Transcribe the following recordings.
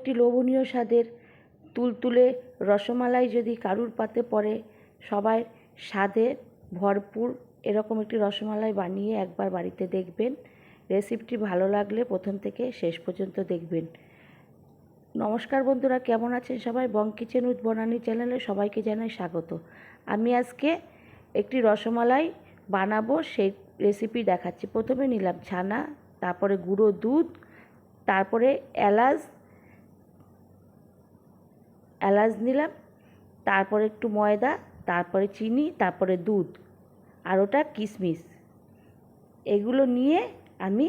একটি লোভনীয় স্বাদের তুলতুলে রসমালাই যদি কারুর পাতে পড়ে, সবাই স্বাদে ভরপুর এরকম একটি রসমালাই বানিয়ে একবার বাড়িতে দেখবেন। রেসিপিটি ভালো লাগলে প্রথম থেকে শেষ পর্যন্ত দেখবেন। নমস্কার বন্ধুরা, কেমন আছেন সবাই? বং কিচেন উইথ বনানী চ্যানেলে সবাইকে জানাই স্বাগত। আমি আজকে একটি রসমালাই বানাবো, সেই রেসিপি দেখাচ্ছি। প্রথমে নিলাম ছানা, তারপরে গুঁড়ো দুধ, তারপরে এলাচ নিলাম, তারপরে একটু ময়দা, তারপরে চিনি, তারপরে দুধ, আর ওটা কিশমিশ। এগুলো নিয়ে আমি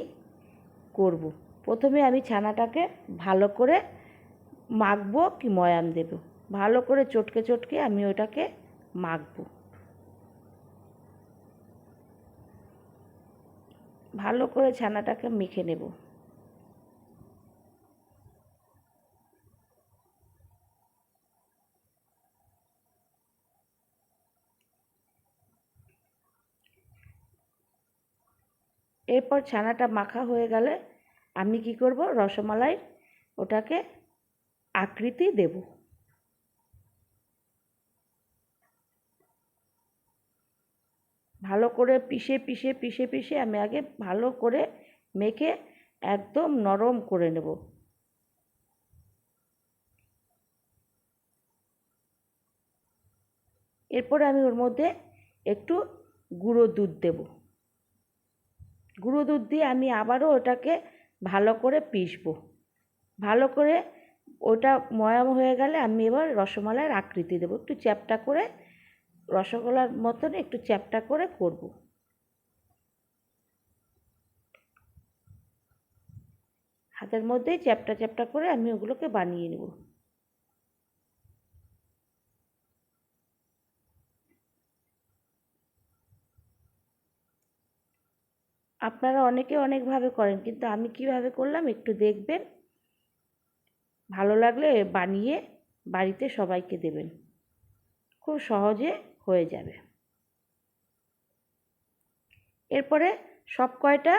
করব। প্রথমে আমি ছানাটাকে ভালো করে মাখবো কি ময়াম দেব, ভালো করে চটকে চটকে আমি ওটাকে মাখবো। ভালো করে ছানাটাকে মেখে নেব। এরপর ছানাটা মাখা হয়ে গেলে আমি কি করব, রসমালাই ওটাকে আকৃতি দেব। ভালো করে পিষে পিষে পিষে পিষে আমি আগে ভালো করে মেখে একদম নরম করে নেব। এরপরে আমি ওর মধ্যে একটু গুঁড়ো দুধ দেব। গুঁড়ো দুধ দিয়ে আমি আবারও ওটাকে ভালো করে পিষবো। ভালো করে ওটা ময়াম হয়ে গেলে আমি এবার রসমালাইয়ের আকৃতি দেবো। একটু চ্যাপ্টা করে, রসগোল্লার মতন একটু চ্যাপ্টা করে করব। হাতের মধ্যেই চ্যাপ্টা চ্যাপ্টা করে আমি ওগুলোকে বানিয়ে নেব। আপনারা অনেকে অনেকভাবে করেন, কিন্তু আমি কিভাবে করলাম একটু দেখবেন। ভালো লাগলে বানিয়ে বাড়িতে সবাইকে দেবেন, খুব সহজে হয়ে যাবে। এরপরে সব কয়টা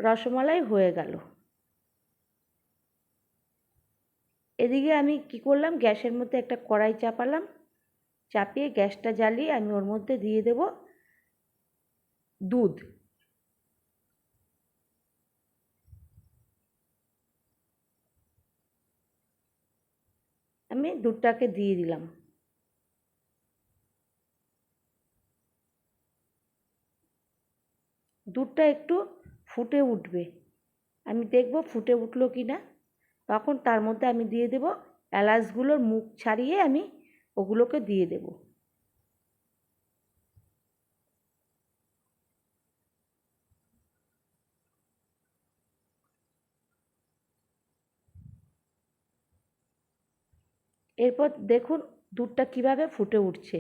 রসমালাই হয়ে গেল। এদিকে আমি কি করলাম, গ্যাসের মধ্যে একটা কড়াই চাপালাম, চাপিয়ে গ্যাসটা জ্বালিয়ে আমি ওর মধ্যে দিয়ে দেব দুধ। আমি দুধটাকে দিয়ে দিলাম। দুধটা একটু ফুটে উঠবে, আমি দেখব ফুটে উঠলো কি না। তখন তার মধ্যে আমি দিয়ে দেব এলাচগুলোর মুখ ছাড়িয়ে আমি ওগুলোকে দিয়ে দেব। এরপর দেখুন দুধটা কিভাবে ফুটে উঠছে।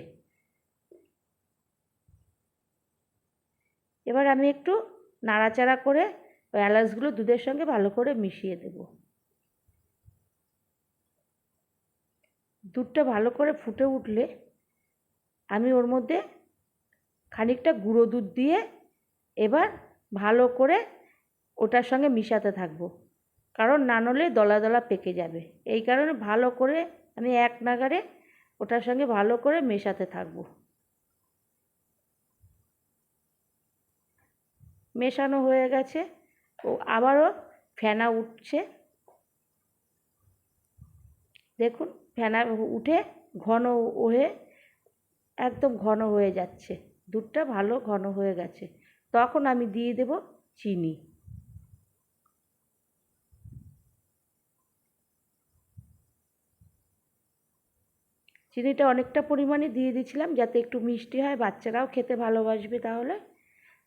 এবার আমি একটু নাড়াচাড়া করে ওই এলাচগুলো দুধের সঙ্গে ভালো করে মিশিয়ে দেব। দুধটা ভালো করে ফুটে উঠলে আমি ওর মধ্যে খানিকটা গুঁড়ো দুধ দিয়ে এবার ভালো করে ওটার সঙ্গে মিশাতে থাকবো, কারণ না নলে দলা দলা পেকে যাবে। এই কারণে ভালো করে আমি এক নাগাড়ে ওটার সঙ্গে ভালো করে মেশাতে থাকবো। মেশানো হয়ে গেছে, ও আবারও ফেনা উঠছে। দেখুন ফেনা উঠে ঘন হয়ে একদম ঘন হয়ে যাচ্ছে, দুধটা ভালো ঘন হয়ে গেছে। তখন আমি দিয়ে দেব চিনি। চিনিটা অনেকটা পরিমাণে দিয়ে দিয়েছিলাম যাতে একটু মিষ্টি হয়, বাচ্চারাও খেতে ভালোবাসবে। তাহলে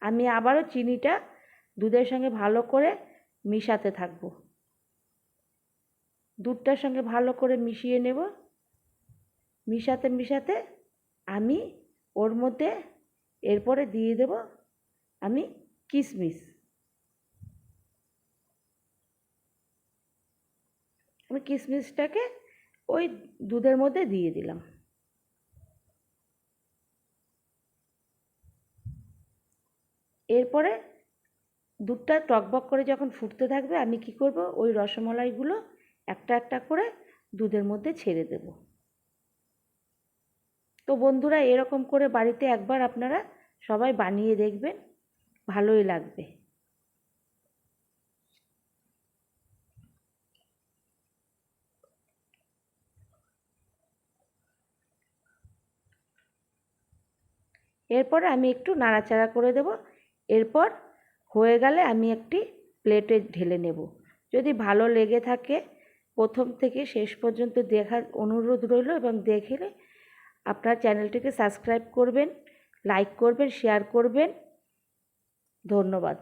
আমি আবারও চিনিটা দুধের সঙ্গে ভালো করে মিশাতে থাকবো। দুধটার সঙ্গে ভালো করে মিশিয়ে নেব। মিশাতে মিশাতে আমি ওর মধ্যে এরপরে দিয়ে দেব আমি কিশমিশ। আমি কিশমিশটাকে ওই দুধের মধ্যে দিয়ে দিলাম। এরপরে দুধটা টকবক করে যখন ফুটতে থাকবে আমি কি করব, ওই রসমালাইগুলো একটা একটা করে দুধের মধ্যে ছেড়ে দেব। তো বন্ধুরা, এরকম করে বাড়িতে একবার আপনারা সবাই বানিয়ে দেখবেন, ভালোই লাগবে। এরপর আমি একটু নাড়াচাড়া করে দেব। এরপর হয়ে গেলে আমি একটি প্লেটে ঢেলে নেব। যদি ভালো লেগে থাকে প্রথম থেকে শেষ পর্যন্ত দেখার অনুরোধ রইল, এবং দেখলে আপনার চ্যানেলটিকে সাবস্ক্রাইব করবেন, লাইক করবেন, শেয়ার করবেন। ধন্যবাদ।